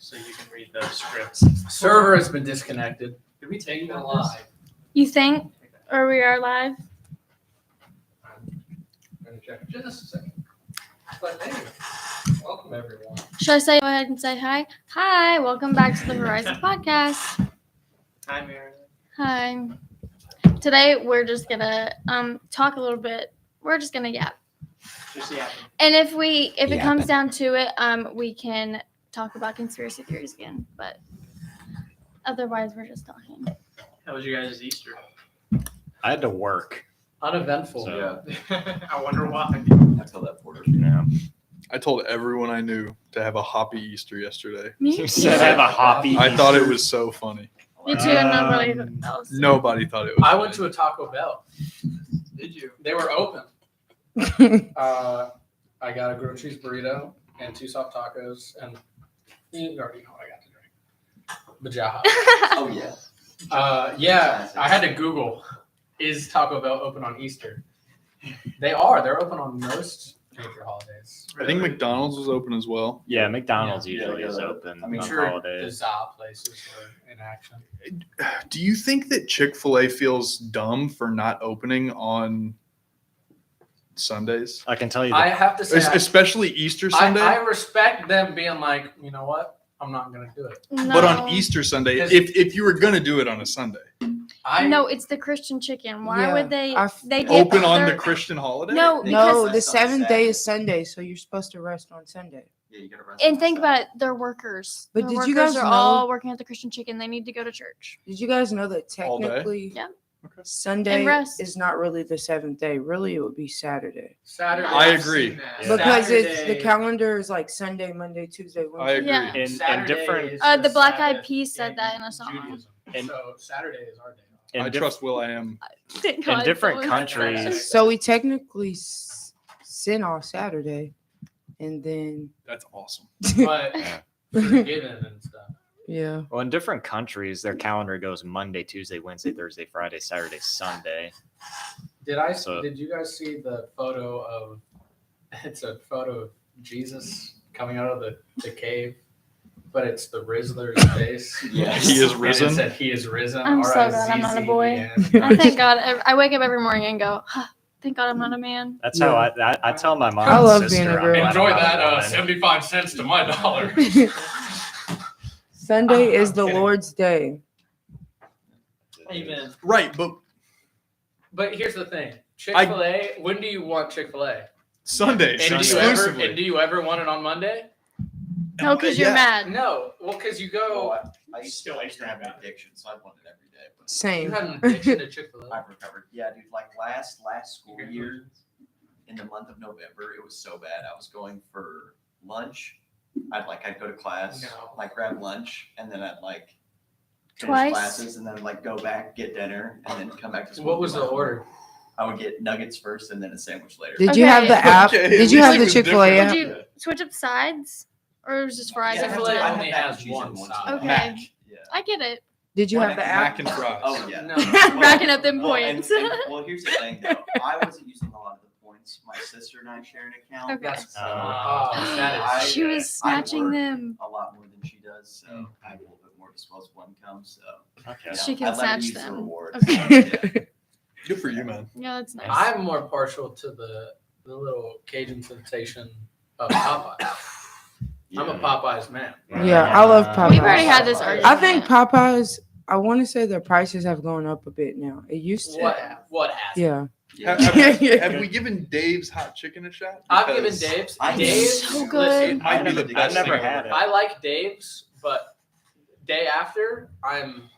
so you can read those scripts. Server has been disconnected. Did we take that live? You think? Or we are live? I'm gonna check just a second. But anyway, welcome everyone. Should I say go ahead and say hi? Hi, welcome back to the Horizon Podcast. Hi, Mary. Hi. Today we're just gonna talk a little bit. We're just gonna yap. Just yapping. And if it comes down to it, we can talk about conspiracy theories again. But otherwise we're just talking. How was your guys' Easter? I had to work. Uneventful. So- I wonder why. I tell that Porter. Yeah. I told everyone I knew to have a hoppy Easter yesterday. Me? You said have a hoppy. I thought it was so funny. Me too, and nobody else. Nobody thought it was. I went to a Taco Bell. Did you? They were open. I got a grilled cheese burrito and 2 soft tacos, and you already know what I got to drink. Bajaha. Oh yeah. Yeah, I had to Google, is Taco Bell open on Easter? They are. They're open on most major holidays. I think McDonald's was open as well. Yeah, McDonald's Yeah, usually is open I'm on sure the holidays. za places are in action. Do you think that Chick-fil-A feels dumb for not opening on Sundays? I can tell you. I have to say, Especially Easter Sunday? I respect them being like, you know what? I'm not going to do it. No. But on Easter Sunday, if you were going to do it on a Sunday, No, it's the Christian chicken. Why Yeah, would they? They get open on their- the Christian holiday? No, No, because the seventh day is Sunday, so you're supposed to rest on Sunday. Yeah, you gotta rest and on think Sunday. about it, they're workers. But Their did you workers guys are know- all working at the Christian chicken. They need to go to church. Did you guys know that All day? technically Yeah. Okay. Sunday And rest. is not really the seventh day? Really, it would be Saturday. Saturday. I I've agree. seen that. Yeah. Because it's the Saturday- calendar is like Sunday, Monday, Tuesday, I Wednesday. agree. Yeah. In Saturday different is The Black Eyed Sabbath Peas said that in a song. Judaism. And- So Saturday is our day. in I diff- trust Will I Am. Thank in God different someone- countries. So we technically sin off Saturday, and then That's awesome. But Yeah. forgiven and stuff. yeah. Well, in different countries, their calendar goes Monday, Tuesday, Wednesday, Thursday, Friday, Saturday, Sunday. So- Did you guys see the photo of? It's a photo of Jesus coming out of the cave, but it's the Rizzler's face. Yes. He is And risen. it said he is risen. I'm so glad I'm not a boy. I thank God. I wake up every morning and go, thank God I'm not a man. That's how I tell my mom. I and love sister, being a I'm girl. glad Enjoy I'm not a that woman. 75 cents to my dollar. Sunday is the kidding. Lord's day. Amen. Right, But here's the thing: Chick-fil-A. When do you want Chick-fil-A? Sundays And exclusively. do you ever want it on Monday? No, because you're Yeah. mad. No. Well, because you go. I used to have an addiction, so I want it every day. But You Same. had an addiction to Chick-fil-A. I've recovered. Yeah, dude. Like last school year, in the month of November, it was so bad. I was going for lunch. I'd go to class, No. grab lunch, and then I'd finish Twice? classes, and then go back, get dinner, and then come back to school. What was the order? I would get nuggets first, and then a sandwich later. Did you have Okay. the app? Okay, Did at you least have it the was Chick-fil-A different. app? Did you switch up sides? Or it was just fries? Yeah, and Chick-fil-A stuff? I only had has cheese one and one side. side. Okay. Mac. Yeah. I get it. Did you Well, have the Mac app? and fries. Oh yeah. No. Racking up them Well, and- points. well, here's the thing though. I wasn't using a lot of the points. My sister and I share an account. Okay. That's Oh. that is. She was snatching work them. a lot more than she does, so I have a little bit more disposable income. So Okay. yeah, She can I'd let her snatch use the them. reward. Okay. Good for you, man. Yeah, that's nice. I'm more partial to the little Cajun sensation of Popeyes. I'm a Popeyes man. Yeah, I love Popeyes. We've already had this argument. I think Popeyes. I want to say their prices have gone up a bit now. It used to. What happened? Yeah. Yeah. Have we given Dave's hot chicken a shot? I've given Because Dave's. I- Dave's So good. It might be the I've best never thing had ever. it. I like Dave's, but day after I'm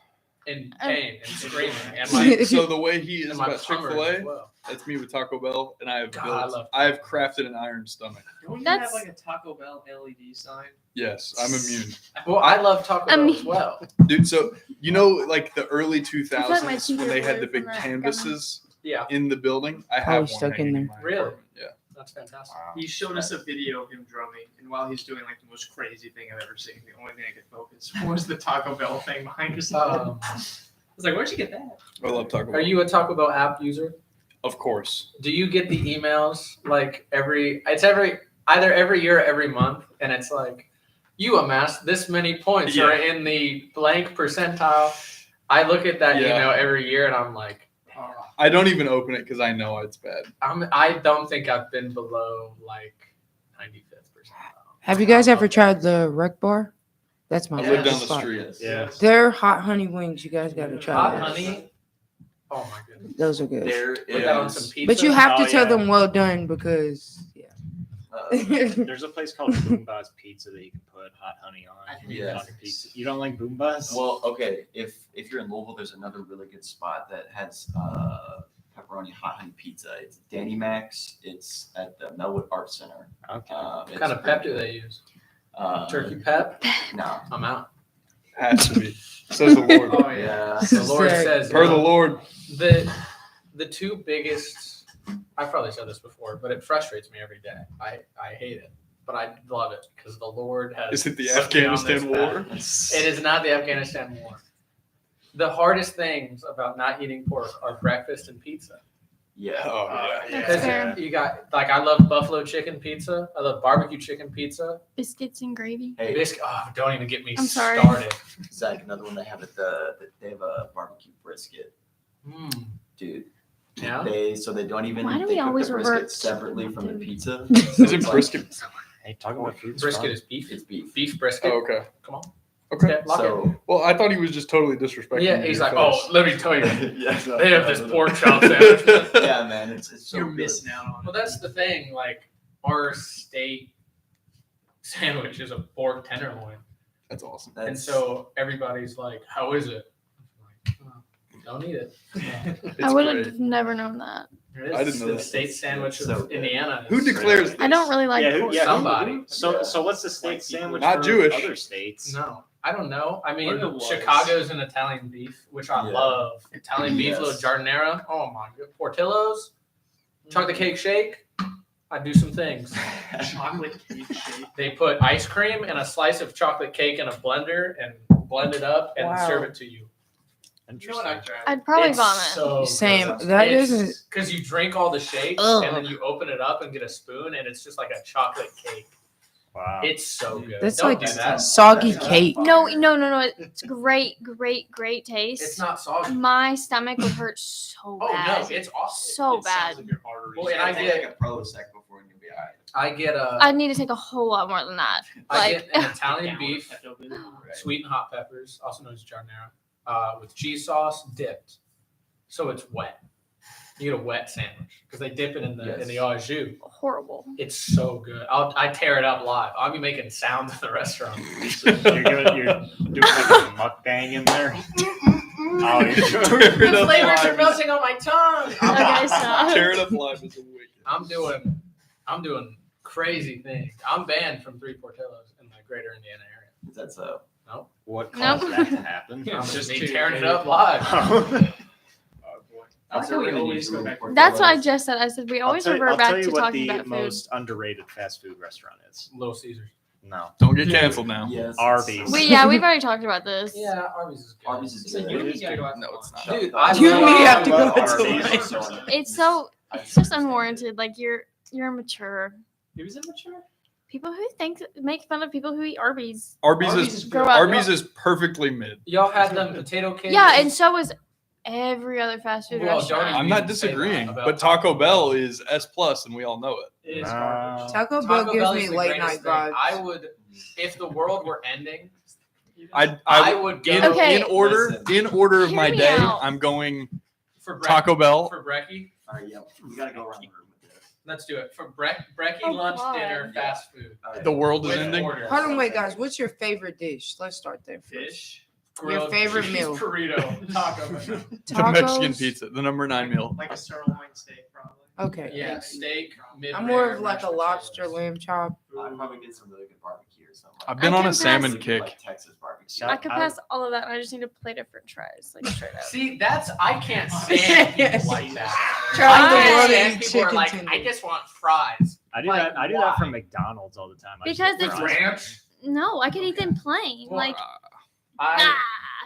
in pain and screaming, and my So the way he is and my about plumber Chick-fil-A, as well. that's me with Taco Bell, and I have God, I built. love I have crafted an iron stomach. Don't you That's- have a Taco Bell LED sign? Yes, I'm immune, Well, I love Taco Bell as mean- well. dude. So you know, like the early feel like my 2000s teeth when are they had blue the big from that canvases Yeah, in the building, I Probably have one stuck in hanging there. in my Really? apartment. Yeah. that's fantastic. He showed us a video of him drumming, and while he's doing the most crazy thing I've ever seen, the only thing I could focus was the Taco Bell thing behind his head. I was like, "Where'd you get that?" I love Taco Bell. Are you a Taco Bell app user? Of course. Do you get the emails either every year or every month, and it's like, you amassed this many points Yeah. or in the blank percentile. I look at that Yeah. email every year and I'm like, I don't even open it because I know it's bad. I don't think I've been below like 95th percentile. Have you guys ever tried the Rec Bar? That's my I Yeah. live down favorite the spot. street. Yeah. Their hot honey wings, you guys gotta try. Hot those. honey. Oh my goodness. Those are good. There Put that on is, some pizza. But you have to Oh, tell yeah. them well done because There's a place called Boomba's Pizza that you can put hot honey on. Yes. On your pizza. You don't like Boomba's? well, okay, if you're in Louisville, there's another really good spot that has pepperoni hot honey pizza. It's Danny Mac's. It's at the Melwood Art Center. Okay. What kind of pep do they use? Turkey pep? No. I'm out. Has to be. Says the Lord. Oh yeah. The Lord Sick. says Per the Lord. the two biggest. I've probably said this before, but it frustrates me every day. I hate it, but I love it because the Lord has. Is it the put me on this Afghanistan path. war? It is not the Afghanistan war. The hardest things about not eating pork are breakfast and pizza. Yeah. Oh, yeah. That's Because fair. you got like I love buffalo chicken pizza. I love barbecue chicken pizza. Biscuits and gravy. Hey, Biscuit. Oh, don't even get me I'm sorry. started. Zach, another one they have at they have a barbecue brisket, dude. Yeah. They don't even Why do they we cook always the revert brisket separately from the to- pizza. Isn't brisket? Hey, talking about food. Brisket is beef. It's beef. Beef brisket. Oh, okay. Come on. Okay. Yeah, lock it. So Well, I thought he was just totally disrespecting. Yeah, you he's to like, your oh, face. let me tell you, yeah, no, they have no, this no, no. pork chop sandwich. Yeah, man, it's so You're good. missing out on Well, it. that's the thing. Like, our state sandwich is a pork tenderloin, That's awesome. and That's- so everybody's like, "How is it?" I'm like, oh, don't eat it. It's I would great. have never known that. It is I didn't know the that. state sandwich So of good. Indiana. Who is- declares I don't really like Yeah, pork. Somebody. So what's the state White people. sandwich Not for Jewish. other states? No, I don't know. I mean, What if it was? Chicago's an Italian beef, which I Yeah. love. Italian beef, Yes. little giardiniera. Oh my god, Portillo's, chocolate cake shake. I do some things. Chocolate cake shake. They put ice cream and a slice of chocolate cake in a blender and blend it up and Wow. serve it to you. You know Interesting. what I tried? I'd probably It's vomit. So Same. good. That isn't. Because you drink all the shake Ugh. and then you open it up and get a spoon and it's just like a chocolate cake. Wow. It's so good. That's Don't like do that. soggy That's cake. not No, fire. no. It's great taste. It's not soggy. My stomach would hurt so Oh bad. no, it's awesome. So It sounds bad. like your arteries. Well, and I take get a Prilosec before you'll be alright. I get I'd need to take a whole lot more than that. I Like, get an Italian Down beef, with Pepto-Bismol. sweet and hot peppers, also known as giardiniera, with cheese sauce dipped, so it's wet. You get a wet sandwich because they dip it in the au jus. horrible. It's so good. I tear it up live. I'll be making sounds in the restaurant. You're doing like a mukbang in there. Oh, you're Tear it The up flavors are live. melting on my tongue. Okay, stop. Tear it up live is a wicked. I'm doing crazy things. I'm banned from 3 Portillos in the greater Indiana area. Is that so? What Nope. caused that to happen? I'm just me too. tearing it up live. Oh boy. I'm That's how we really always need go to back. report That's what I Portillo's. just said. I said we always I'll revert tell back you to what talking the about food. most underrated fast food restaurant is. Little Caesars. No. Don't get canceled now. Yes. Arby's. We've already talked about this. Yeah, Arby's is good. Arby's is So good. you It and is me gotta go good. out to No, it's lunch. not. Dude, I You and me have to love go to Arby's. lunch. It's so it's just unwarranted. Like you're immature. He was immature. People who make fun of people who eat Arby's. Arby's Arby's is is Grow up. Arby's is perfectly mid. Y'all had them potato cakes. Yeah, and so is every other fast food Well, restaurant. don't I'm You not can say that disagreeing, about but Taco Bell is S plus, and we all know it. It is Nah. garbage. Taco Bell Taco gives Bell me is the late greatest night thing. vibes. I would, if the world were ending, I I would go Okay. in order of Hear my me day. out. I'm going for Taco Bell. for brekkie. All right, yeah, we gotta go around the room with this. Let's do it for brekkie Oh, lunch, God. dinner, Yeah. fast food. All right. The world is With ending. order. Hold on, wait, guys. What's your favorite dish? Let's start there first. Fish. Grilled favorite cheese meal. burrito, taco. The Mexican Tacos. pizza, the number 9 meal. Like a sirloin steak, probably. Okay. Yeah, steak. I'm more mid-rare, of like mashed a potatoes. lobster lamb chop. I'd probably get some really good barbecue or something. I've been I on can a salmon pass- kick. Like Texas barbecue. Shut I could I- pass all of that. I just need a plate of French fries, like straight up. See, I can't stand people like that. Trying I to can't want to stand eat people who are chicken like, tenders. I just want fries. I do Like, that. I do why? that from McDonald's all the time. I just Because get it's fries. ranch. No, I could eat them plain. Well, like I, ah,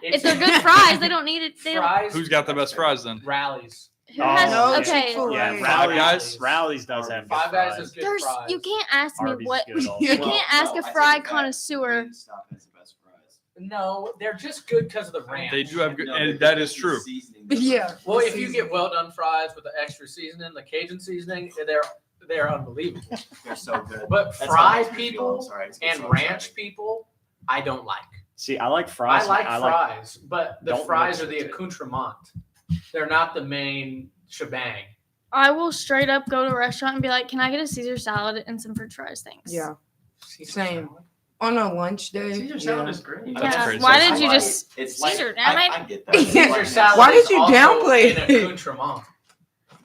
if they're good fries, they don't need it. They don't. fries. Who's got the best fries then? Rallies. Who Oh, has No, okay? Chick-fil-A. Yeah, Five Rallies. Guys? Rallies does have good Five Guys fries. is good There's fries. you can't ask me Arby's what is good you also. can't ask No, a I fry take it back. connoisseur. Wingstop has the best fries. No, they're just good because of the ranch. They do have good, No, and they're that just is the true. seasoning. Yeah. Well, if you get well done fries with the extra seasoning, the Cajun seasoning, they're unbelievable. They're so good. But That's fry how it makes me feel. people I'm sorry, I just get and so ranch excited. people, I don't like. See, I like fries. I like fries, but the Don't fries mix are the it. accoutrement. They're not the main shebang. I will straight up go to a restaurant and be like, "Can I get a Caesar salad and some French fries, thanks?" Yeah. Same. On a lunch day. Caesar salad yeah. is great. That's Yeah. crazy. Why It's did you like- just It's like, Caesar? Damn it! I get that. Caesar salad Why is did you also downplay an it? accoutrement.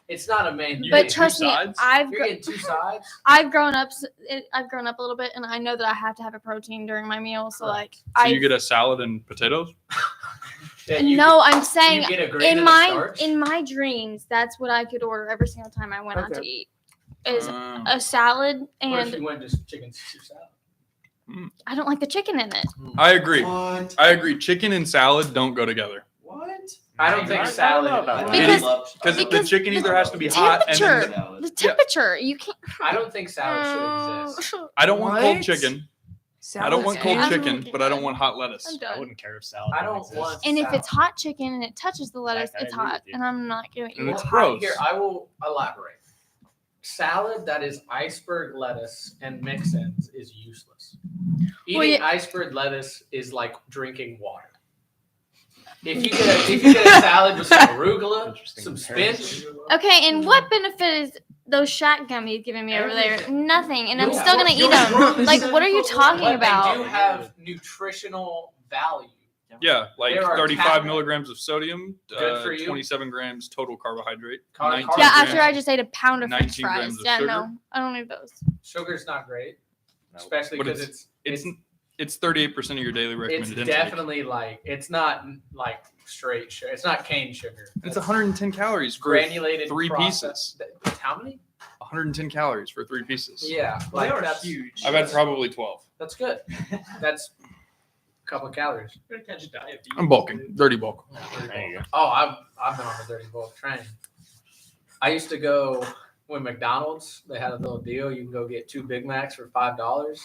It's not a main. You But get two trust me, sides? I've You're getting two sides. I've grown up. I've grown up a little bit, and I know that I have to have a protein during my meal. So like, So you get a salad and potatoes? That you no, I'm you saying get a grain in of my starch. dreams, that's what I could order every single time I went out to Okay. eat. Is Oh. a salad, What if and you went just chicken Caesar salad? I don't like the chicken in it. I agree. What? I agree. Chicken and salad don't go together. What? I don't think I don't salad. know about that. Because- Because the Because chicken the either has to be hot and then temperature- The temperature, you can't. I don't think salad should exist. I don't want cold What? chicken. I Salad's don't want cold I'm chicken, done. but I don't want hot lettuce. I'm I done. wouldn't care if salad. I didn't don't exist. want. And if salad. it's hot chicken and it touches the lettuce, I it's agree hot, with you. and I'm not gonna eat And it. it's Well, gross. Here, I will elaborate. Salad that is iceberg lettuce and mix-ins is useless. Eating Well, yeah. iceberg lettuce is like drinking water. If you get a salad with some arugula, Interesting some comparison. spinach, Okay, and what benefit is those Shack gummies giving me over there? Everything. Nothing, and I'm Yeah. still gonna eat them. Like, what are you talking but about? they do have nutritional value. Yeah, like There are 35 cat- milligrams of sodium, Good for you. 27 grams total carbohydrate. Car- 19 Yeah, Grams. after I just ate a pound of French 19 fries. grams of Yeah, sugar. no, I don't need those. Sugar's not great, No. especially But because it's 38% of your daily it's recommended intake. definitely like it's not like straight sugar. It's not cane sugar. And it's 110 calories for granulated three processed- How many? 110 calories for 3 pieces. Yeah, Well, they like are that's huge. I've had probably 12. That's good. That's a couple of calories. You're gonna catch diabetes. I'm bulking, dirty bulk. There you go. Oh, I've been on the dirty bulk train. I used to go when McDonald's they had a little deal. You can go get 2 Big Macs for $5.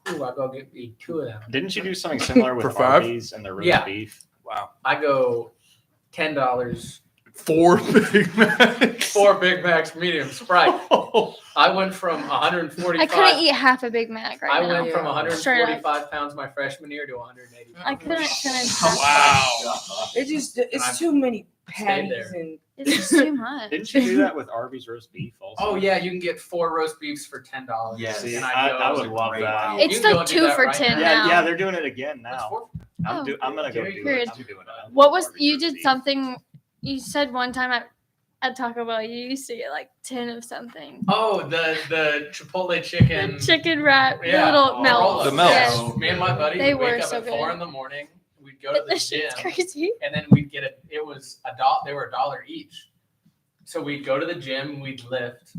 Ooh, I go eat 2 of them. Didn't you do something similar with For $5? Arby's and the roast Yeah. beef? Wow. I go $10. 4 Big Macs. 4 Big Macs, medium Sprite. I went from 145. I couldn't eat half a Big Mac right I now. went from Yeah. 145 pounds my freshman year to 180. I couldn't finish. Wow. It's too many Stayed patties there. and It's just too much. Didn't you do that with Arby's roast beef also? Oh yeah, you can get 4 roast beefs for $10. Yes. See, And I go, would love great that. deal. It's You can go like and do 2 that for right 10 now. now. Yeah, they're doing it again That's now. 4. Oh, I'm gonna go do period. it. I'm doing it. What was Arby's you roast did beef. something? You said one time at Taco Bell you used to get like 10 of something. Oh, the Chipotle chicken. The chicken wrap, Yeah. the little Oh, melts. The melts. Yes. Me and my buddy They would wake were up so at 4 good. in the morning. We'd go to the That gym, shit's crazy. and then we'd get it. It was $1. They were $1 each. So we'd go to the gym, we'd lift,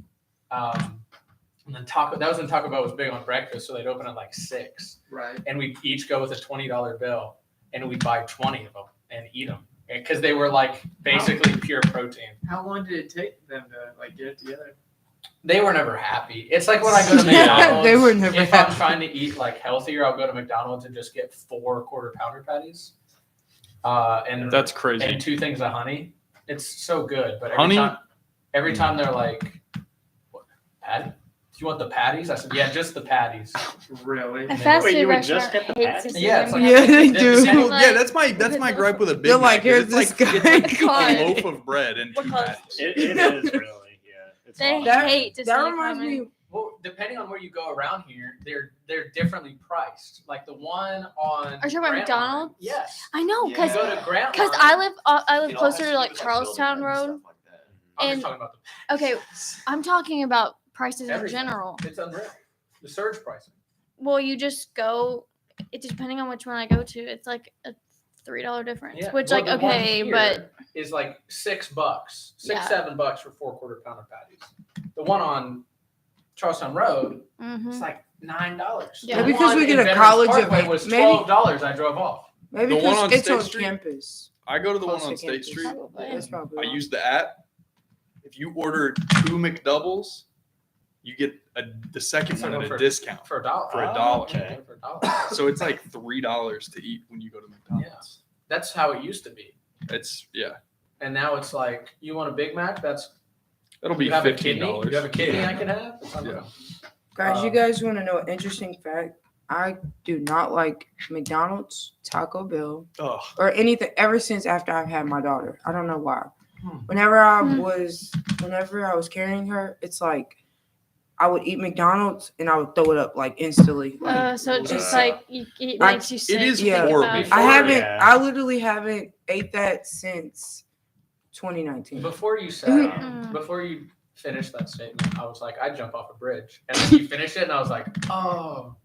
and then that was when Taco Bell was big on breakfast, so they'd open at like 6, Right. and we'd each go with a $20 bill, and we'd buy 20 of them and eat them because they were like basically pure protein. How long did it take them to like get it together? They were never happy. It's like when I go to Yeah, McDonald's. they were never If I'm happy. trying to eat like healthier, I'll go to McDonald's and just get 4 quarter pounder patties, and That's crazy. and 2 things of honey. It's so good, but Honey? every time they're like, "What, patty? Do you want the patties?" I said, "Yeah, just the patties." Really? A fast Wait, food you would restaurant just get the hates patties? to Yeah, see it's them like- yeah, they They're do. the same. Like- Yeah, that's my gripe with a Big They're Mac. like, here's it's this like, guy. It's like a God. loaf of bread and 2 Because- patties. It is really, yeah. It's They awesome. That- hate to see That it reminds coming. me. Well, depending on where you go around here, they're differently priced. Like the one on. Are you talking about Grantline- McDonald's? Yes. I know, Yeah. cause You go to Grantline. cause I live It all has closer to do like with, Charlestown building and Road. stuff like that. I'm and- just talking about the. Okay, I'm talking about prices in Everything. general. It's unreal. The surge pricing. Well, you just go. It depending on which one I go to, it's like a $3 difference. Yeah. Which Well, like the one okay, here but is like $6, Yeah. $7 for 4 quarter pounder patties. The one on Charlestown Road, mhm. it's like $9. Yeah. The Maybe 'cause one we get in a Veterans college Parkway event. was Maybe- $12. I drove off. Maybe The one because on it's State on Street? campus. I go to the one Close on to State campus. Street. Probably. That's probably I why. use the app. If you order 2 McDoubles, you get the second one at a discount. for $1. For $1. Okay. For $1. So it's like $3 to eat when you go to McDonald's. That's how it used to be. It's And now it's like, you want a Big Mac? it'll be you have a kidney? $15. You have a kidney I can have? Yeah. Guys, you guys want to know an interesting fact? I do not like McDonald's, Taco Bell, Oh, or anything ever since after I've had my daughter. I don't know why. Hmm. Whenever I was carrying her, it's like I would eat McDonald's and I would throw it up like instantly. Like, So it's just Uh, like it makes you sick. is to think horrible. about it. Before- I haven't. Yeah. I literally haven't ate that since 2019. Before you said, Mhm. before you finished that statement, I was like, I'd jump off a bridge. And then you finished it, and I was like, oh,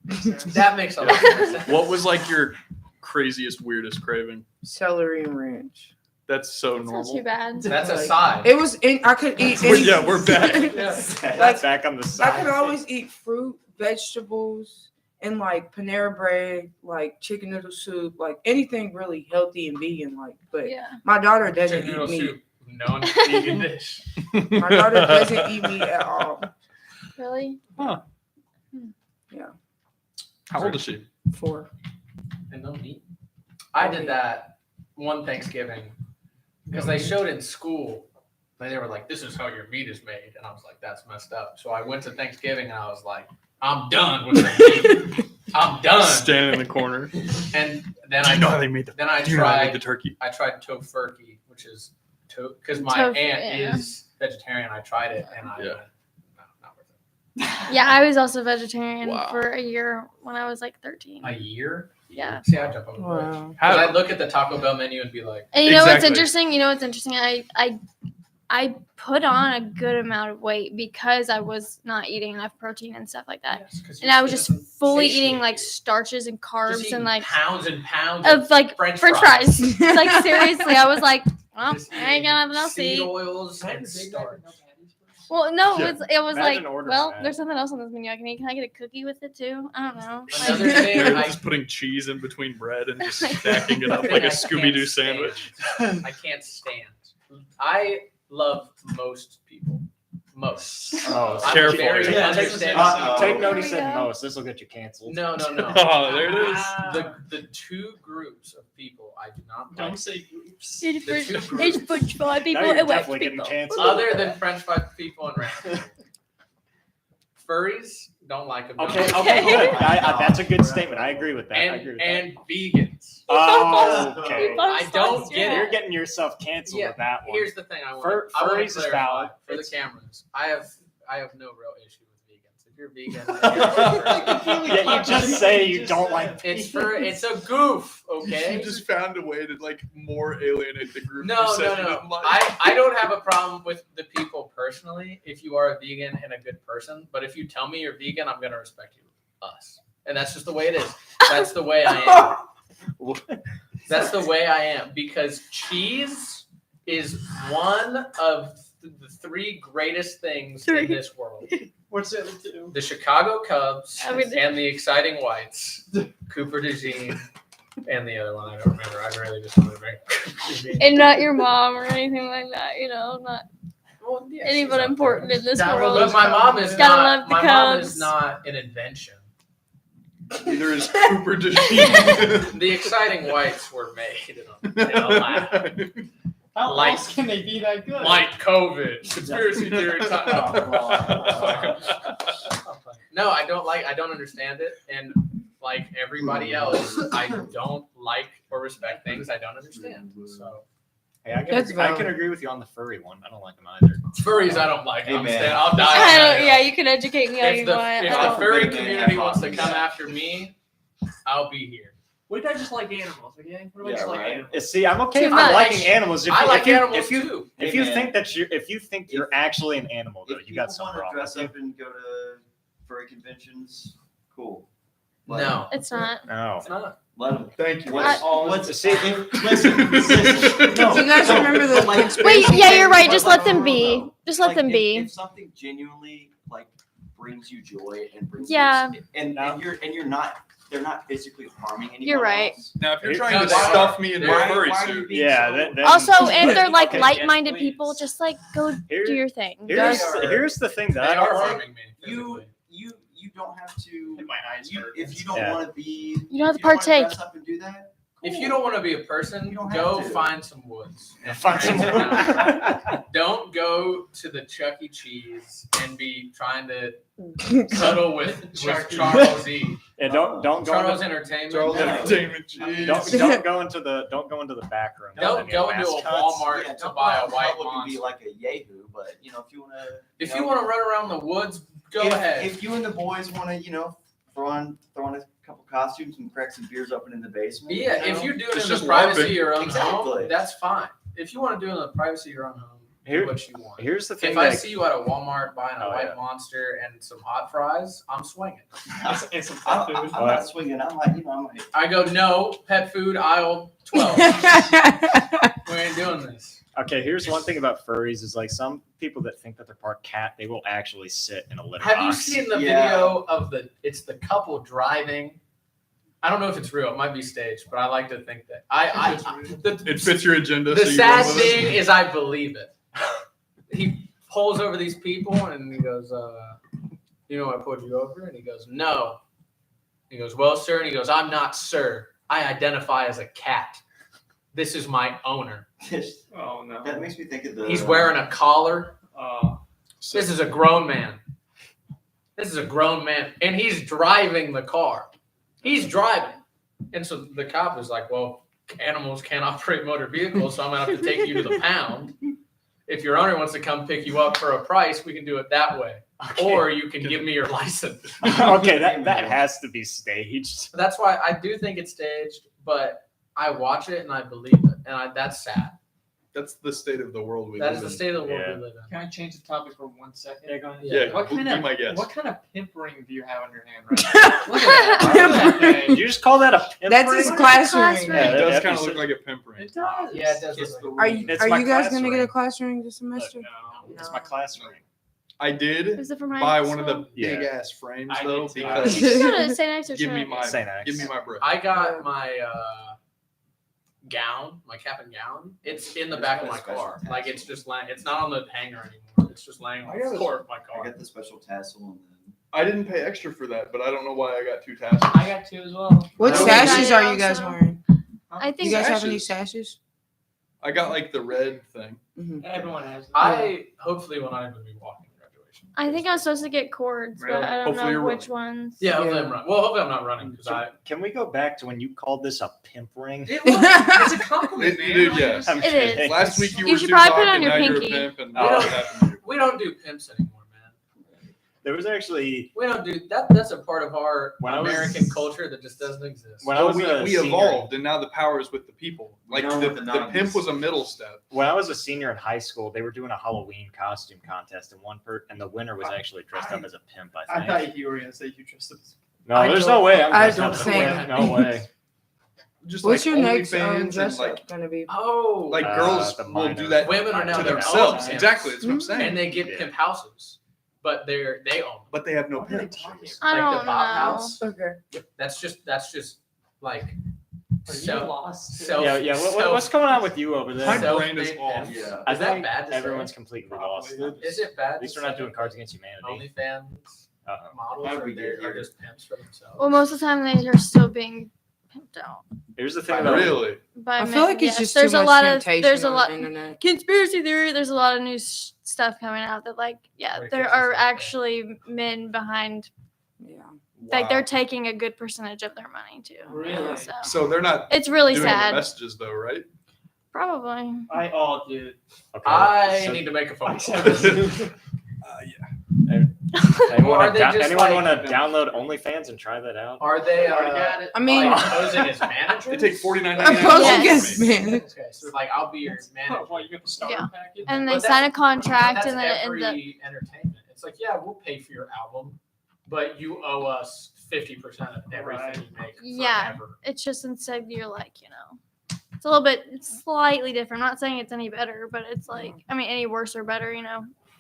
that makes a lot more sense. what was like your craziest, weirdest craving? Celery and ranch. That's so It's not normal. too bad. That's a Like, side. It was. I could eat. Yeah, we're back. That's back on the side. I could always eat fruit, vegetables, and like Panera Bread, like chicken noodle soup, like anything really healthy and vegan. Like, but Yeah. my daughter doesn't Chicken eat noodle meat. soup. Non-vegan dish. My daughter doesn't eat meat at all. Really? How old is she? 4. And no meat. I did that one Thanksgiving because they showed in school. They were like, "This is how your meat is made," and I was like, "That's messed up." So I went to Thanksgiving and I was like, "I'm done with the meat. I'm done." Standing in the corner. And then Do I you know how they made the? then I Do you know how they made tried the turkey? tofurkey, which is because my Tofu, aunt yeah. is vegetarian. I tried it and I Yeah. went, no, not worth it. Yeah, I was also vegetarian Wow. for a year when I was like 13. A year? Yeah. See, I jump over the bridge. Wow. 'Cause I'd look at the Taco Bell menu and be like, And you know what's Exactly. interesting? I put on a good amount of weight because I was not eating enough protein and stuff like that. yes, 'cause And I was it just doesn't fully satiate eating like you. starches and Just carbs eating and like pounds and pounds of like French French fries. fries. Like seriously, I was like, well, Just I ain't got nothing else to seed eat. oils and starch. Well, no, Yeah. it was like, Imagine ordering well, that. there's something else on this menu I can eat. Can I get a cookie with it too? I don't know. Another Like, thing They're I just putting cheese in between bread and just stacking it up thing like a I Scooby Doo can't stand. sandwich. I can't stand. I love most people. Most. Oh, I'm Careful. very Yeah, understanding. Uh-oh. Take note he Here we said go. most. This will get you canceled. No. Oh, there it is. The two groups of people I do not like. Don't say groups. it's The two French- groups. it's French fry people Now you're and white definitely getting people. canceled. Other than French fry people and ranch. Furries, don't like them. Okay, good. That's a good statement. I agree with that. I agree with And vegans. that. Oh, okay. Fun I don't sauce, get yeah. You're getting yourself canceled Yeah, with that one. Here's the thing I want Fur- to furries is clarify valid. for It's- the cameras. I have no real issue with vegans. If you're vegan, then you're Yeah, you just say you don't like. it's a goof, okay? You just found a way to like more alienate the group. No. you said you didn't like. I don't have a problem with the people personally if you are a vegan and a good person. But if you tell me you're vegan, I'm gonna respect you. Us. And that's just the way it is. That's the way I am. That's the way I am. Because cheese is one of the three greatest things in this world. What's the other two? The Chicago Cubs I mean- and the Exciting Whites, Cooper DeJean, and the other one I don't remember. I really just remember Cooper DeJean. And not your mom or anything like that, not Well, yeah, she's anyone up there. important in this Gotta world. But my mom is Gotta not. love the My mom is Cubs. not an invention. Neither is Cooper DeJean. The Exciting Whites were made in a lab. How Like- else can they be that good? Like COVID, conspiracy theory. No, I don't understand it, and like everybody else, I don't like or respect things I don't understand. So Hey, I That's can, I valid. can agree with you on the furry one. I don't like them either. furries, I don't like. Hey, I'm man. stand- I'll die. on I that don't, yeah, hill. you can educate me all you If the want. if I the don't- furry Big man community have wants to hobbies. come after me, I'll be here. What if I just like animals? Okay, what if I just like right. animals? See, I'm okay Too with much. liking animals. I like animals if you, too. If Hey, you man. think that you're actually an animal, though, If you got people something want to wrong. dress up and go to furry conventions, cool. No, It's not. No. it's not. Let them. Thank you. What's See, listen. No. Do you guys remember the But, like, conspiracy Wait, yeah, you're right. But, Just like, let them no, be. no. Just let Like, them if- be. If something genuinely like brings you joy and brings Yeah. you, and you're not they're not physically harming anyone. You're right. else. Now, if you're Here- trying No, to they are. stuff me in my Why- furry why are you suit, being Yeah. so- Then, Also, if they're like okay, like-minded yes, people, please. just like go Here- do your thing. Here's Go- here's the thing that They I don't are like. harming me. You physically. you don't have to. My eyes hurt. If you don't Yeah. want to be, You don't have if to wanna partake. dress up and do that. If cool. you don't want to be a person, You don't go have to. find some woods. and Find some- Don't go to the Chuck E. Cheese and be trying to cuddle with Chuck E. Charles E. Yeah, don't go Charles into, Entertainment. Charles No. Entertainment, jeez. don't go into the back room. Don't go into a Walmart Yeah, to don't buy go a white public and be monster. like a yahoo, but if you want to, If you want to run around the woods, go ahead. If you and the boys want to, throw on a couple costumes and crack some beers open in the basement. Yeah, if you're doing it It's in the just privacy LARPing. of your own Exactly. home, that's fine. If you want to do it in the privacy of your own home, Here- do what you want. Here's the thing. If I that- see you at a Walmart buying a Oh, white yeah. monster and some hot fries, I'm swinging. And some I'm, pet food. I'm not swinging. I'm like, I'm like, I go, no, pet food aisle 12. We ain't doing this. Okay, here's one thing about furries is like some people that think that they're part cat, they will actually sit in a litter Have you box. seen the Yeah. video of it's the couple driving? I don't know if it's real. It might be staged, but I like to think that. It fits your agenda. The so you sad run with it. thing is I believe it. He pulls over these people and he goes, you know I pulled you over? And he goes, no. He goes, well, sir. And he goes, I'm not sir. I identify as a cat. This is my owner. Oh no. that makes me think of the. He's wearing a collar. So- This is a grown man. This is a grown man. And he's driving the car. He's driving. And so the cop is like, well, animals can't operate motor vehicles, so I'm going to have to take you to the pound. If your owner wants to come pick you up for a price, we can do it that way. Or you can give me your license. Okay, that has to be staged. That's why I do think it's staged, but I watch it and I believe it. And that's sad. That's the state of the world we That live is the in. state of the world Yeah. we live in. Can I change the topic for 1 second? Yeah, go ahead. Yeah, What kind be of my guest. what kind of pimp ring do you have on your hand right now? Look at that. Look at that thing. Did you just call that a pimp That's ring? his class Class ring. ring. Yeah, It does that'd kind be of look so- like a pimp ring. It does. Yeah, it does. It's look the like- Are you It's are my you guys class gonna get a ring. class ring this semester? No. It's my class ring. I did Is it from high buy school? one of the Yeah. big ass frames I though did too. because You go to St. X or give me Trinity? my St. X. give me my bread. I got my gown, my cap and gown. It's in the It's back got of a my special car. tassel. Like it's just lying. It's not on the hanger anymore. It's just laying on I got the a- floor of my I car. got the special tassel and then. I didn't pay extra for that, but I don't know why I got 2 tassels. I got 2 as well. What No, sashes we got are it you guys also. wearing? I think You guys have Sashes? any sashes? I got like the red thing. Mhm. Everyone has. That. I hopefully will not even be walking graduation. I think I'm supposed to get cords, but Really? I don't Hopefully know you're which ones. Yeah, hopefully Yeah. I'm running. Well, hopefully I'm not running because I. Can we go back to when you called this a pimp ring? It's a compliment, man. Dude, yes. I'm It is. kidding. Last week you, You were should Tupac, probably put it on and your now you're a pinky. pimp, and Oh. what happened to you? We don't do pimps anymore, man. There was actually We don't do that. That's a part of our When I was- American culture that just doesn't exist. when I was we a we senior- evolved, and now the power is with the people. Like No, the with the pimp nuns. was a middle step. When I was a senior in high school, they were doing a Halloween costume contest, and and the winner was actually dressed up as a pimp. I I think. thought you were gonna say you dressed up. No, I there's don't- no way. I'm I dressed up don't as a think- pimp. No way. Just What's like your next OnlyFans and dress like up gonna be? Oh, like Uh, girls the will minor- do that women are now to their themselves. own Exactly, that's what I'm Mhm. saying. and they get Yeah. pimp houses, but they own. But they have no What are they pimps. talking I Like don't the Bop know. House. Okay. That's just like Are you self. lost? self- Yeah, yeah. What's going on with you over there? My self- brain is self-made off. pimps. Yeah. I Is that think bad to say? everyone's completely lost. Probably. Is it bad? At least to we're not say doing Cards Against Humanity. OnlyFans Uh-oh. models How are, did we get are here? just pimps for themselves. Well, most of the time they are still being pimped out Here's the thing about Really? by I men. feel like it's Yes, just there's too a much lot of temptation there's a on lot the internet. conspiracy theory. There's a lot of new stuff coming out that like Where there it are catches up. actually men behind. Yeah. Like they're Wow. taking a good percentage of their money too. Really? So So they're not it's really doing the sad. messages though, right? Probably. Dude. Okay, I so- need to make a phone call. Anyone Or are they just anyone like- want to download OnlyFans and try that out? Are they? Already got it. I mean, like, posing as managers? They take $49.99 I'm posing Yes. as man. Okay, so like I'll be your manager. What, you got the starter Yeah. package? And they But sign a that's- contract That's and then it every ends up. entertainment. It's like, yeah, we'll pay for your album, but you owe us 50% of everything Right. you make. Yeah. Forever. It's just instead you're like, it's a little bit it's slightly different. I'm not saying it's any better, but it's like I mean any worse or better,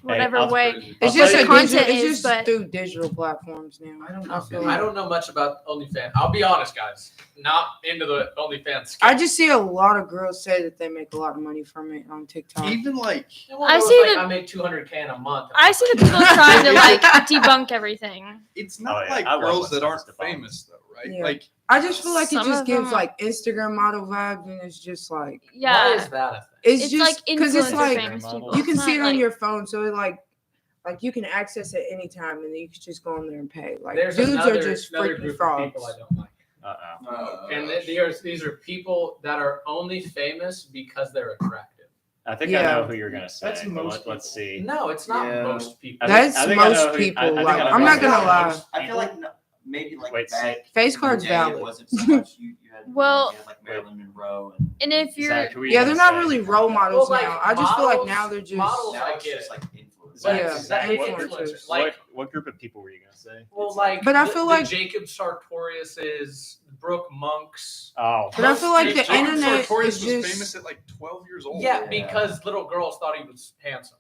whatever I'll- way. Crazy. It's I'll just tell a you- content digital, it's is, just but- through digital platforms now. I feel I don't know much about OnlyFans. I'll be honest, guys. Not into the OnlyFans. I just see a lot of girls say that they make a lot of money from it on TikTok. Even like I see like, the- I make $200K in a month. I see the people trying to like debunk everything. it's not Oh, yeah. like I love girls when that aren't someone's debunked. famous though, right? Yeah. Like I just feel like it Some just of gives them- like Instagram model vibes, and it's just like Why Yeah. is that a thing? it's It's like just because it's influencer like famous Instagram people. models. you can It's see it not on like- your phone, so it like you can access it anytime, and then you can just go on there and pay. Like There's dudes another, are just another freaky group of frauds. people I don't like. Uh-oh. And these are people that are only famous because they're attractive. I think I Yeah. know who you're gonna say. That's but most let's see. No, it's not Yeah. most people. I think- That's I think I know most who- people. I think Like I know I'm who not you're gonna saying. lie. I feel like maybe like Wait, back say- Face in the card's day, valid. It wasn't so much you had, Well- you had like Marilyn Monroe and And if you're Zach, who are you Yeah, gonna they're not say? really role models Well, like, now. I just feel like models- now they're just models- now I it's get just it. like influence. Zach, Yeah, Zach, what, influencers. Like, what group of people were you gonna say? well, like, But I the- feel the like- Jacob Sartorius's, Brooke Monk's. Oh, But I feel like the Jacob internet Sartorius is was just famous at like 12 years old. Yeah, Yeah. because little girls thought he was handsome.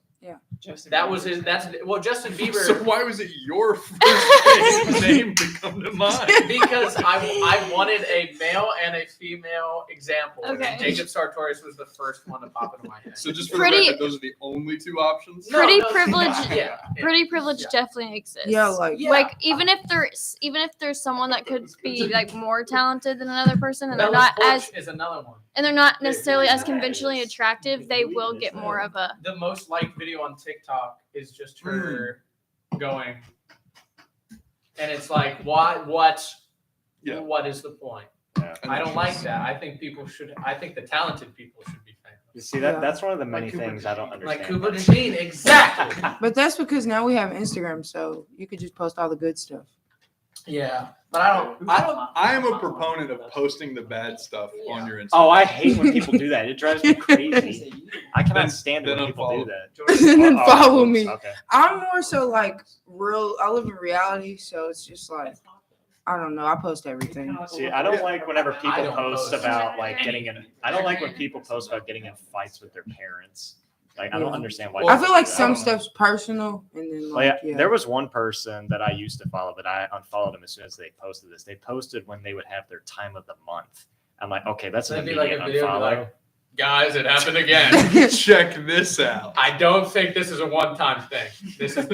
Justin That was Bieber. his. That's well, Justin Bieber. So why was it your first name to come to mind? Because I wanted a male and a female example. Okay. And Jacob Sartorius was the first one to pop into my head. So just for Pretty- the record, those are the only two options. Pretty privilege- Yeah. pretty privilege Yeah. definitely exists. yeah, like Yeah. Like even if there's someone that could be like more talented than another person and they're Bella's not as Porch is another one. and they're not necessarily as conventionally attractive, they will get more of a The most liked video on TikTok is just her going, and it's like, what? Yeah. What is the point? yeah. I don't like that. I think I think the talented people should be You famous. see that? Yeah. That's one of the many Like Cooper things I don't understand. Like Cooper Dean, exactly. but that's because now we have Instagram, so you could just post all the good stuff. Yeah, but I don't. I am a proponent of posting the bad stuff on your Instagram. Oh, I hate when people do that. It drives me crazy. I cannot stand it then when people do unfollow. that. And then Oh, follow oops, me. Okay. I'm more so like real. I live in reality, so it's just like I don't know. I post everything. See, I don't like whenever I people don't post post about like getting in. I don't like when people post about getting in fights with their parents. Like I don't Yeah. understand why. I people feel like do that. some stuff's personal, and then Well, like yeah, there was one person that I used to follow, but I unfollowed them as soon as they posted this. They posted when they would have their time of the month. I'm like, okay, that's an That'd be like immediate a video, unfollow. like, guys, it happened again. Check this out. I don't think this is a one-time thing. This is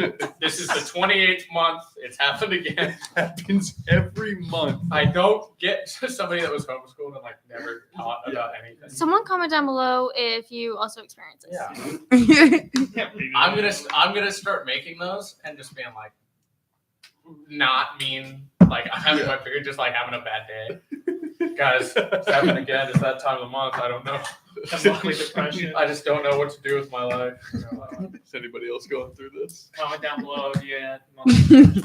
the 28th month. It's happened again. Happens every month. I don't get somebody that was homeschooled and like never taught about anything. someone comment down below if you also experience this. Yeah, I'm gonna start making those and just being like, not mean like I'm having my period, just like having a bad day. Guys, it's happening again. It's that time of the month. I don't know. Monthly depression. I just don't know what to do with my life. Is anybody else going through this? Comment down below. Yeah.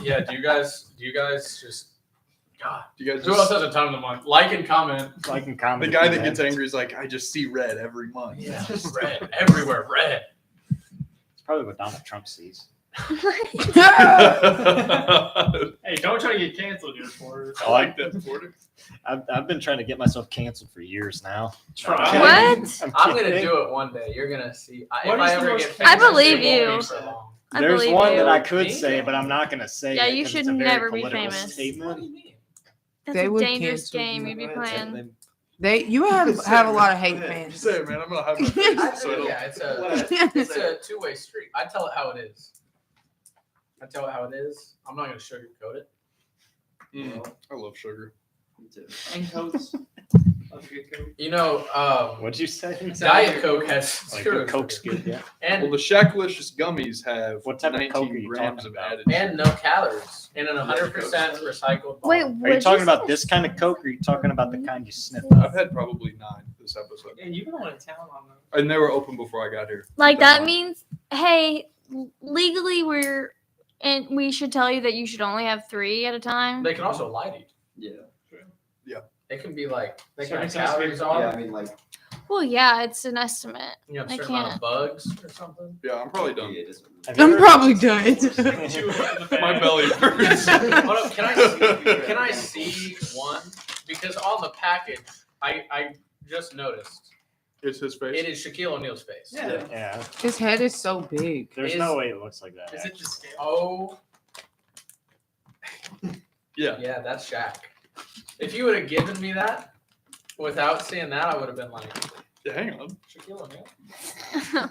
Yeah, do you guys just God? Do you guys Who else just, has a time of the month? Like and comment. Like and comment. the guy if that you gets have- angry is like, I just see red every month. Yeah, red everywhere. Red. It's probably what Donald Trump sees. Hey, don't try to get canceled, your supporters. I like that, Porter. I've been trying to get myself canceled for years now. Try. What? I'm gonna do it one day. You're gonna see. If What I is the ever most get famous- famous, I believe it won't you. be for long. I There's believe one you. that I could Me? say, but I'm not gonna say. Yeah, it you 'cause should it's a very never be political famous. What do Statement. you mean? That's They a would dangerous cancel game you. you'd be playing. You have a lot of hate You fans. say, man, I'm gonna have my face so I don't- Yeah, it's a two-way street. I tell it how it is. I tell it how it is. I'm not gonna sugarcoat it. I love sugar. And coats. Love a good coat. You know, What'd you say? Diet Coke has Like zero the Coke's sugar. good, yeah. Well, and the Shacklicious gummies have What type of 19 Coke are you grams talking of about? added and no calories in an 100% recycled. Wait, bottle. Are you would talking say- about this kind of Coke, or are you talking about the kind you sniff I've up? had probably 9 this episode. Yeah, you've been on a town on them. And they were open before I got here. Like that means, hey, legally we should tell you that you should only have 3 at a time. They can also lie to you. Yeah. It can be like they can Sorry, have sounds calories good. on. Yeah, I mean, like, Well, yeah, it's an estimate. You have a I certain amount can't. of bugs or something. Yeah, I'm probably done. it doesn't really- Have you I'm ever- probably done. My belly hurts. Hold up, can I see one? Because on the package, I just noticed It's his face. It is Shaquille O'Neal's face. Yeah. Yeah. His head is so big. There's Is- no way it looks like that. Is it the scale? Oh, Yeah. yeah, that's Shaq. If you would have given me that without seeing that, I would have been like, Yeah, hang on. Shaquille O'Neal?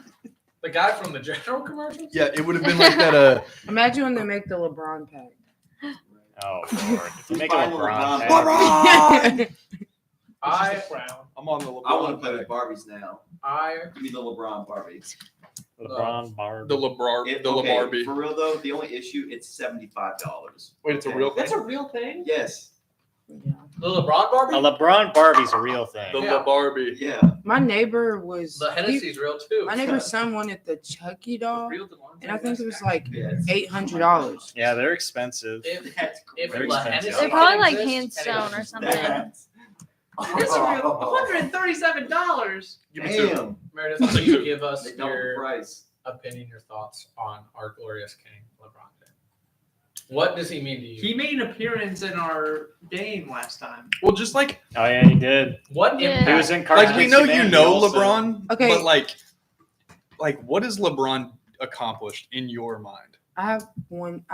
The guy from the General commercials? Yeah, it would have been like that. Imagine when they make the LeBron pack. Oh Lord! If you make a Find LeBron, LeBron. pack, I I'm on the LeBron. I want to play with pick. Barbies now. Give me the LeBron Barbie. LeBron Barb. The LeBron. It- The okay, LeBarbie. For real though, the only issue it's $75. Wait, it's a Okay. real thing. That's a real thing. Yes. Yeah. The LeBron Barbie? A LeBron Barbie's a real thing. The Yeah. LeBarbie. Yeah. My neighbor was. The Hennessy's real too. My neighbor's son wanted the Chucky doll, Real Delonte and I think it was West. like Yeah. it's- $800. Yeah, they're expensive. If That's if Very La expensive. Hennessy They're probably can like exist, handstone or something. That's- It's a real $137. Give me two. Damn. Meredith, That's can a you two. give us They doubled the your price. opinion, your thoughts on our glorious king, LeBron James? What does he mean to you? He made an appearance in our game last time. Well, just like Oh yeah, he did. What Yeah. impact? He was in Cards we Against know Humanity you know also. LeBron. Okay. But like what has LeBron accomplished in your mind? I have one.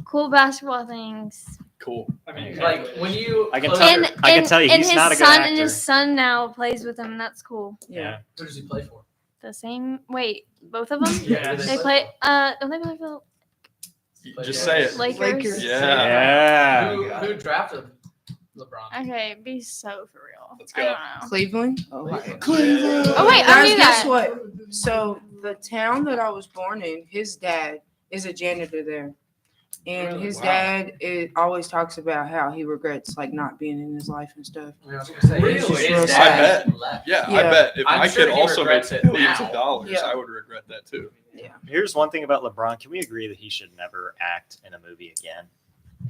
Cool basketball things. Cool. I mean, like when you I can close tell- your- I can tell you and he's his not a good son actor. and his son now plays with him, and that's cool. Yeah. who does he play for? The same. Wait, both of them? Yeah, They play. Don't they play for Just say it. the Lakers? Lakers. Yeah. Yeah. Who drafted LeBron? Okay, be so for real. Let's I go. don't know. Cleveland. Oh wait, I Guys, knew guess that. what? So the town that I was born in, his dad is a janitor there, and Really? his Wow. dad always talks about how he regrets like not being in his life and stuff. I was gonna say, Really? his It's real dad sad. left. Yeah, I Yeah. bet if I'm my sure kid he also made regrets it billions now. of dollars, Yeah. I would regret that too. Here's one thing about LeBron. Can we agree that he should never act in a movie again?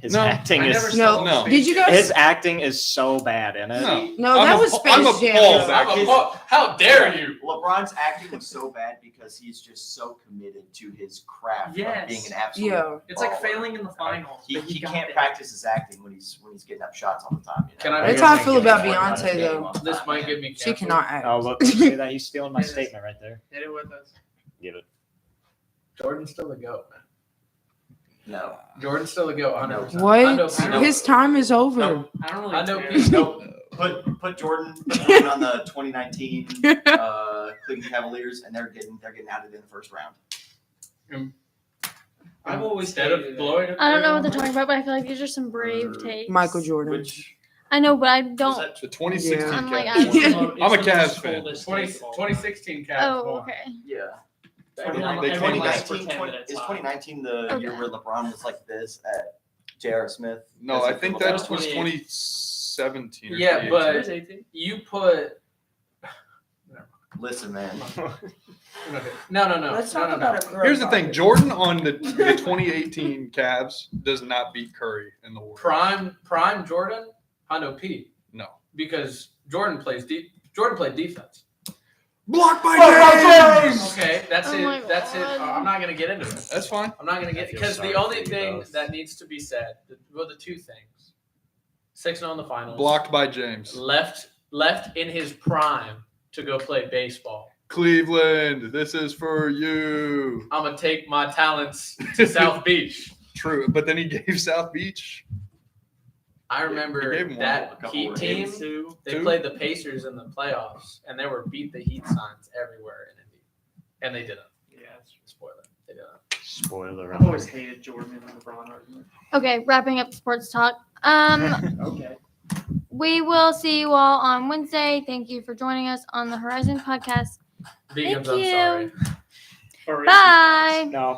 His No, acting I never is saw No. Did you guys? his acting is so bad in it. No. No, that was I'm Space Jam. appalled. How dare you? LeBron's acting was so bad because he's just so committed to his craft Yes. of being an absolute. Yeah. It's like baller. failing in the finals. He, but he got can't there. practice his acting when he's getting up shots all the time. You know? Can I- That's how I feel about Beyonce, Game though. all the This time, might man. get me She canceled. cannot act. Oh look, see that he's stealing my It is. statement right there. Hit it with us. Give it. Jordan's still the GOAT, man. No. Jordan's still the GOAT, 100%. What? I know Pete. His time is over. No. I don't really I know care. Pete. Nope. Put Jordan on the 2019 Cleveland Cavaliers, and they're getting outed in the first round. I've always Instead hated of it. blowing it I don't know what they're talking about, but I feel like these are some brave takes. Michael Jordan. Which I know, but I was don't. that? The 2016 Yeah. I'm like, Cavs. I- I'm a Cavs fan. 2016 Cavs. Oh, won. okay. Yeah. Everyone- They everyone came likes back. to pretend that it's Is hot. 2019 the Okay. year where LeBron was like this at J.R. Smith? No, As I if think LeBron- that was 28. 2017 or Yeah, 2018. but- It was 18. You put. Listen, man. No. Let's no, talk no, about no. a girl. Here's the thing: topic. Jordan on the 2018 Cavs does not beat Curry in the Warriors. Prime Jordan. I know Pete No. because Jordan plays deep. Jordan played defense. Blocked by James. Okay, that's Oh it. my That's it. God. I'm not gonna get into it. That's fine. I'm not gonna I get feel because sorry the for only you thing both. that needs to be said. The two things. 6-0 in the finals. Blocked by James. Left in his prime to go play baseball. Cleveland, this is for you. I'm gonna take my talents to South Beach. True, but then he gave South Beach. I He remember gave him that a couple Heat more team. hits. They Two? played the Pacers in the playoffs, and there were beat the Heat signs everywhere in Indy, and they didn't. Yeah, that's Spoiler, they didn't. Spoiler. I've always hated Jordan and LeBron argument. Okay, wrapping up sports talk. Okay. We will see you all on Wednesday. Thank you for joining us on the Horizon podcast. Vegans, Thank I'm you. sorry. Or is he- Bye. No.